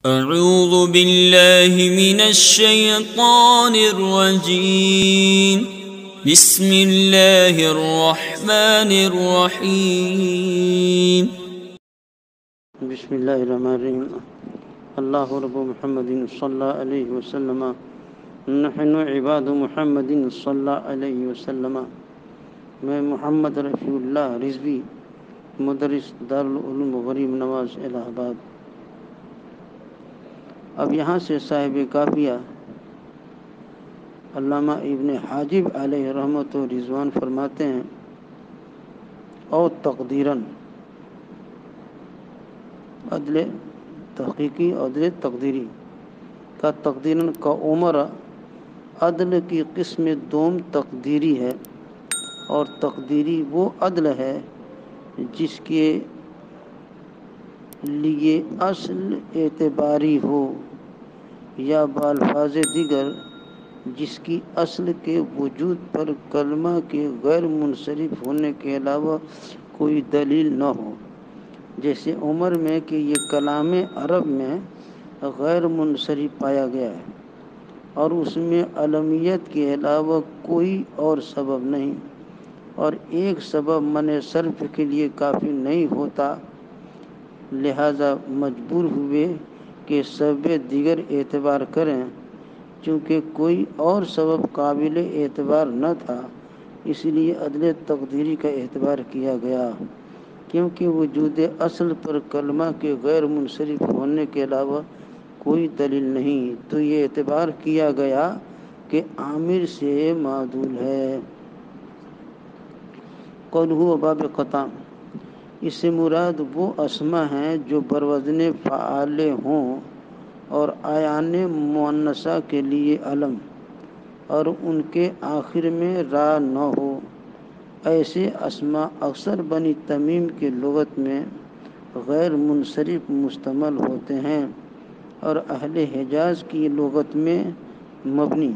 اعوذ باللہ من الشیطان الرجیم بسم اللہ الرحمن الرحیم بسم اللہ الرحمن الرحیم اللہ رب محمد صلی اللہ علیہ وسلم نحن عباد محمد صلی اللہ علیہ وسلم۔ میں محمد رفیع اللہ رضوی، مدرس دارالعلوم غریب نواز الہ آباد۔ اب یہاں سے صاحب کافیہ علامہ ابن حاجب علیہ رحمت و رضوان فرماتے ہیں، او تقدیراً، عدل تحقیقی عدل تقدیری کا تقدیراً کا عمر عدل کی قسم دوم تقدیری ہے، اور تقدیری وہ عدل ہے جس کے لیے اصل اعتباری ہو، یا بالفاظ دیگر جس کی اصل کے وجود پر کلمہ کے غیر منصرف ہونے کے علاوہ کوئی دلیل نہ ہو، جیسے عمر میں کہ یہ کلام عرب میں غیر منصرف پایا گیا ہے اور اس میں علمیت کے علاوہ کوئی اور سبب نہیں، اور ایک سبب منع صرف کے لیے کافی نہیں ہوتا، لہذا مجبور ہوئے کہ سبب دیگر اعتبار کریں۔ چونکہ کوئی اور سبب قابل اعتبار نہ تھا، اس لیے عدل تقدیری کا اعتبار کیا گیا، کیونکہ وجود اصل پر کلمہ کے غیر منصرف ہونے کے علاوہ کوئی دلیل نہیں، تو یہ اعتبار کیا گیا کہ عامر سے معدول ہے۔ قوله باب قطع، اس سے مراد وہ اسماء ہیں جو بروزن فعال ہوں اور آیان مؤنثہ کے لیے علم اور ان کے آخر میں را نہ ہو۔ ایسے اسماء اکثر بنی تمیم کے لغت میں غیر منصرف مستعمل ہوتے ہیں، اور اہل حجاز کی لغت میں مبنی،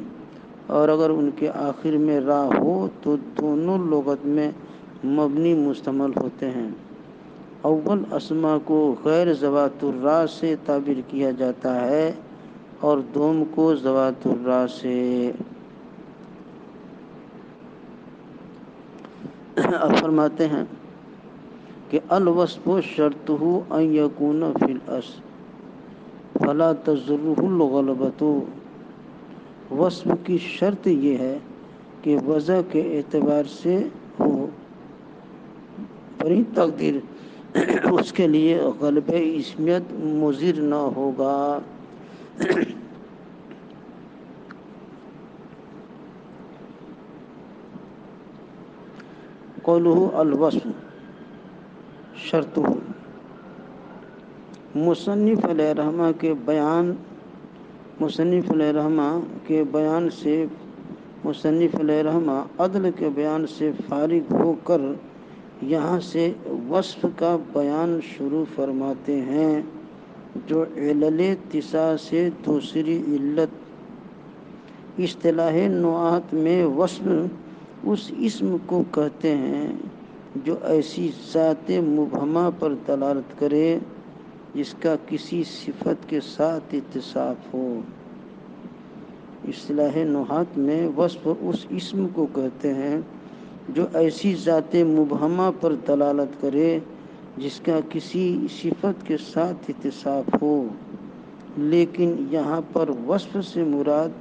اور اگر ان کے آخر میں را ہو تو دونوں لغت میں مبنی مستعمل ہوتے ہیں۔ اول اسماء کو غیر ذوات الراء سے تعبیر کیا جاتا ہے اور دوم کو ذوات الراء سے۔ اب فرماتے ہیں کہ الوصف شرطہ ان یکون فی الاصل فلا تضرہ الغلبۃ، وصف کی شرط یہ ہے کہ وضع کے اعتبار سے ہو، بری تقدیر اس کے لیے غلبہ اسمیت مضر نہ ہوگا۔ قولہ الوصف شرطہ، مصنف علیہ رحمہ کے بیان عدل کے بیان سے فارغ ہو کر یہاں سے وصف کا بیان شروع فرماتے ہیں، جو علل تسع سے دوسری علت۔ اصطلاح نحات میں وصف اس اسم کو کہتے ہیں جو ایسی ذات مبہمہ پر دلالت کرے جس کا کسی صفت کے ساتھ اتصاف ہو۔ اصطلاح نحات میں وصف اس اسم کو کہتے ہیں جو ایسی ذات مبہمہ پر دلالت کرے جس کا کسی صفت کے ساتھ اتصاف ہو، لیکن یہاں پر وصف سے مراد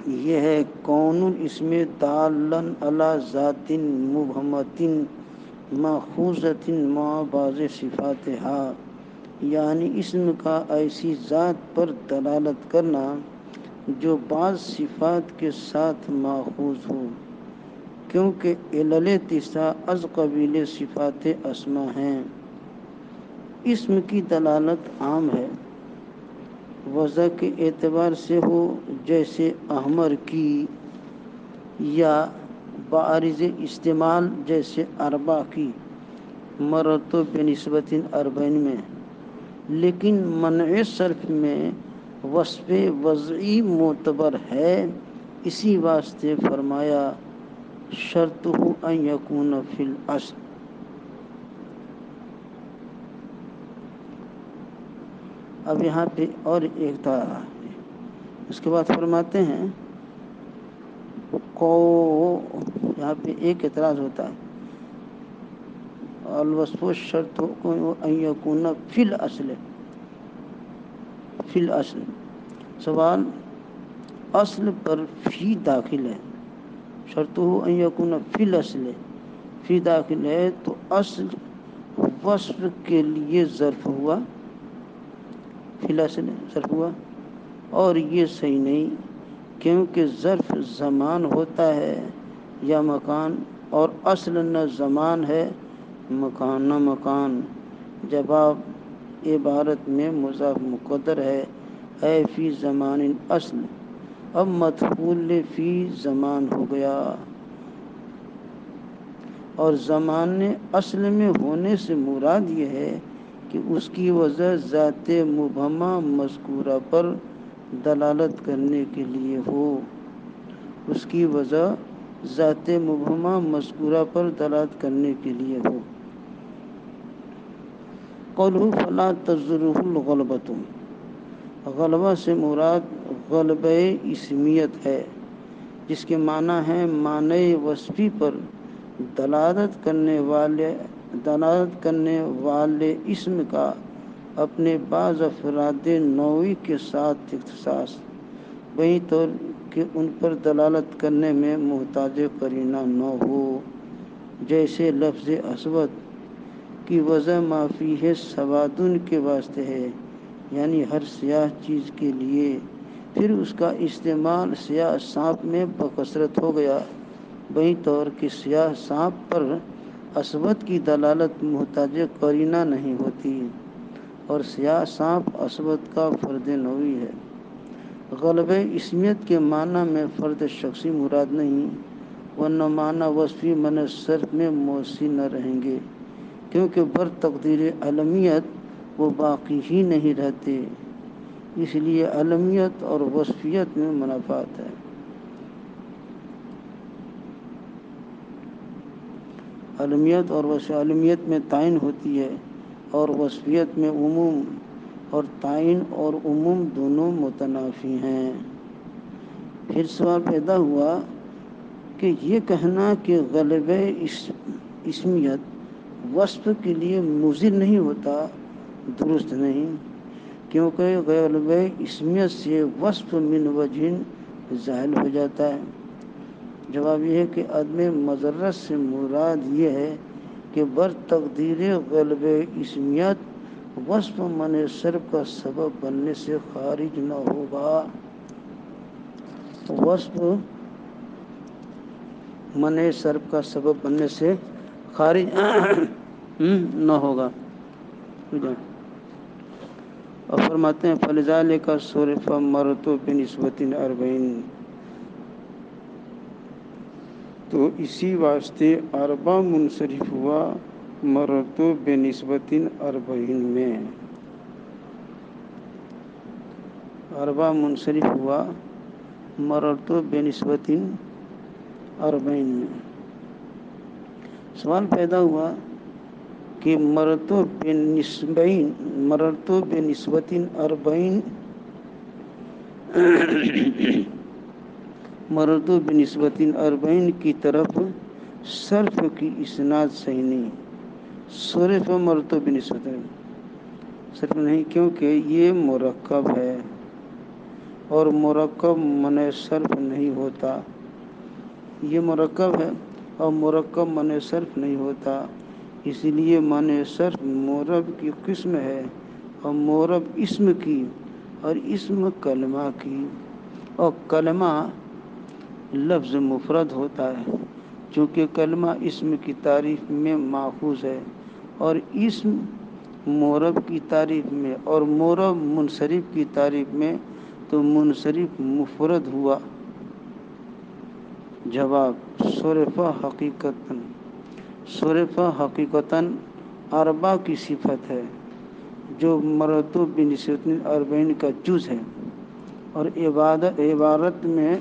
یہ ہے کون الاسم دالا علی ذات مبہمۃ ماخوذۃ مع بعض صفاتھا، یعنی اسم کا ایسی ذات پر دلالت کرنا جو بعض صفات کے ساتھ ماخوذ ہو، کیونکہ علل تسع از قبیل صفات اسماء ہیں۔ اسم کی دلالت عام ہے، وضع کے اعتبار سے ہو، جیسے احمر کی، یا بعارض استعمال جیسے اربع کی، مررت بنسبۃ اربعین میں، لیکن منع صرف میں وصف وضعی معتبر ہے، اسی واسطے فرمایا شرطہ ان یکون فی الاصل۔ اب یہاں پہ اور ایک تھا، اس کے بعد فرماتے ہیں کو، یہاں پہ ایک اعتراض ہوتا ہے، الوصف شرط ان یکون فی الاصل، فی الاصل سوال اصل پر فی داخل ہے، شرط ان یکون فی الاصل، فی داخل ہے تو اصل وصف کے لیے ظرف ہوا، فی الاصل ظرف ہوا، اور یہ صحیح نہیں کیونکہ ظرف زمان ہوتا ہے یا مکان، اور اصل نہ زمان ہے مکان نہ مکان۔ جواب عبارت میں مضاف مقدر ہے، اے فی زمان اصل، اب مدخول فی زمان ہو گیا، اور زمان اصل میں ہونے سے مراد یہ ہے کہ اس کی وجہ ذات مبہمہ مذکورہ پر دلالت کرنے کے لیے ہو، اس کی وجہ ذات مبہمہ مذکورہ پر دلالت کرنے کے لیے ہو۔ قوله فلا تضرہ الغلبۃ، غلبہ سے مراد غلبہ اسمیت ہے، جس کے معنی ہے معنی وصفی پر دلالت کرنے والے اسم کا اپنے بعض افراد نوعی کے ساتھ اختصاص، وہیں طور کہ ان پر دلالت کرنے میں محتاج قرینہ نہ ہو، جیسے لفظ اسود کی وجہ ما فیہ سوادن کے واسطے ہے، یعنی ہر سیاہ چیز کے لیے، پھر اس کا استعمال سیاہ سانپ میں بکثرت ہو گیا، وہیں طور کہ سیاہ سانپ پر اسود کی دلالت محتاج قرینہ نہیں ہوتی، اور سیاہ سانپ اسود کا فرد نوعی ہے۔ غلبہ اسمیت کے معنی میں فرد شخصی مراد نہیں، ورنہ معنی وصفی من صرف میں موصی نہ رہیں گے، کیونکہ بر تقدیر علمیت وہ باقی ہی نہیں رہتے، اس لیے علمیت اور وصفیت میں منافات ہے۔ علمیت اور علمیت میں تعین ہوتی ہے، اور وصفیت میں عموم، اور تعین اور عموم دونوں متنافی ہیں۔ پھر سوال پیدا ہوا کہ یہ کہنا کہ غلبہ اسمیت وصف کے لیے مضر نہیں ہوتا درست نہیں، کیونکہ غلبہ اسمیت سے وصف من وجہ زائل ہو جاتا ہے۔ جواب یہ ہے کہ عدم مضرت سے مراد یہ ہے کہ بر تقدیر غلبہ اسمیت وصف من صرف کا سبب بننے سے خارج نہ ہوگا، وصف من صرف کا سبب بننے سے خارج نہ ہوگا۔ اور فرماتے ہیں فلذالک صرف مرت بنسبۃ اربعین، تو اسی واسطے اربع منصرف ہوا مرت بنسبۃ اربعین میں، اربع منصرف ہوا مرت بنسبۃ اربعین میں۔ سوال پیدا ہوا کہ مرت بنسبۃ اربعین، مرت بنسبۃ اربعین کی طرف صرف کی اسناد صحیح نہیں، صرف مرت بنسبۃ صرف نہیں، کیونکہ یہ مرکب ہے اور مرکب من صرف نہیں ہوتا، یہ مرکب ہے اور مرکب من صرف نہیں ہوتا، اس لیے من صرف مورب کی قسم ہے، اور مورب اسم کی اور اسم کلمہ کی، اور کلمہ لفظ مفرد ہوتا ہے، چونکہ کلمہ اسم کی تعریف میں ماخوذ ہے، اور اسم مورب کی تعریف میں اور مورب منصرف کی تعریف میں، تو منصرف مفرد ہوا۔ جواب صرف حقیقتاً اربع کی صفت ہے جو مرت بنسبۃ اربعین کا جز ہے، اور عبارت میں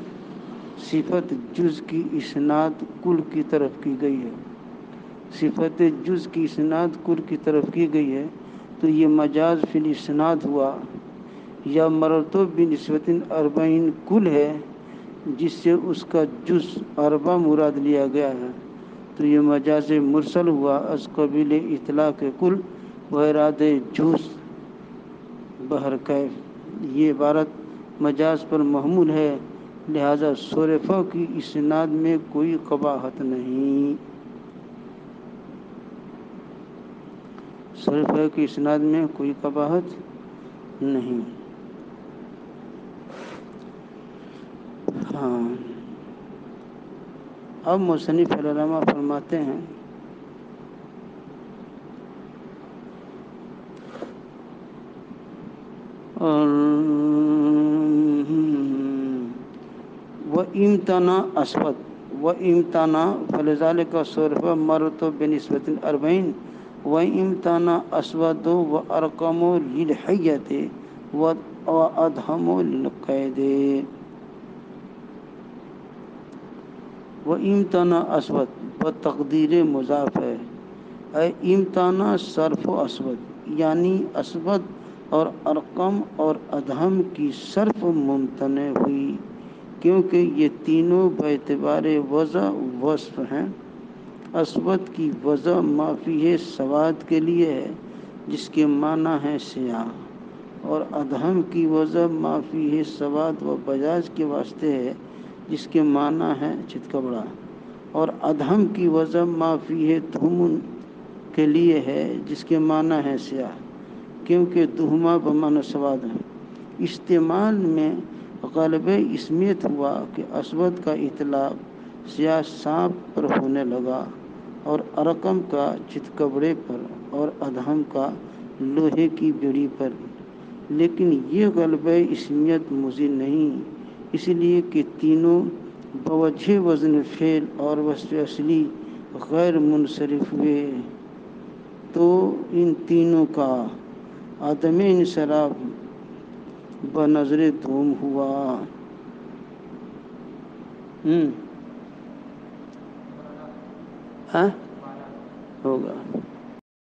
صفت جز کی اسناد کل کی طرف کی گئی ہے، صفت جز کی اسناد کل کی طرف کی گئی ہے، تو تو یہ مجاز فی الاسناد ہوا، یا مرتو بنسبت اربعین کل ہے جس سے اس کا جز اربع مراد لیا گیا ہے، تو یہ مجاز مرسل ہوا از قبیل اطلاق کل و اراد جز بہرکیف۔ یہ عبارت مجاز پر محمول ہے، لہذا صرفہ کی اسناد میں کوئی قباحت نہیں، صرفہ کی اسناد میں کوئی قباحت نہیں۔ ہاں، اب مصنف علامہ فرماتے ہیں وَإِمْتَنَا أَسْوَدْ وَإِمْتَنَا فَلِذَلِكَ صُرِفَ مَرْتُ بِنِسْبَةِ الْأَرْبَعِينَ وَإِمْتَنَا أَسْوَدُ وَأَرْقَمُ لِلْحِيَّةِ وَأَدْهَمُ لِلْقَيْدِ۔ وَإِمْتَنَا أَسْوَدْ بتقدیر مضاف ہے، اے امتانا صرف و اسود، یعنی اسود اور ارقم اور ادہم کی صرف ممتنع ہوئی، کیونکہ یہ تینوں باعتبار وضع وصف ہیں۔ اسود کی وضع ما فیہ سواد کے لیے ہے جس کے معنی ہے سیاہ، اور ادہم کی وضع ما فیہ سواد و بجاج کے واسطے ہے جس کے معنی ہے چتکبرا، اور ادہم کی وضع ما فیہ دھومن کے لیے ہے جس کے معنی ہے سیاہ، کیونکہ دہما بمعنی سواد ہے۔ استعمال میں غالب اسمیت ہوا کہ اسود کا اطلاق سیاہ سانپ پر ہونے لگا، اور ارقم کا چتکبرے پر، اور ادہم کا لوہے کی بیڑی پر، لیکن یہ غالب اسمیت مضی نہیں، اس لیے کہ تینوں بوجہ وزن فعل اور وصف اصلی غیر منصرف ہوئے، تو ان تینوں کا عدم انصراف بنظر دوم ہوا۔ ہاں ہوگا۔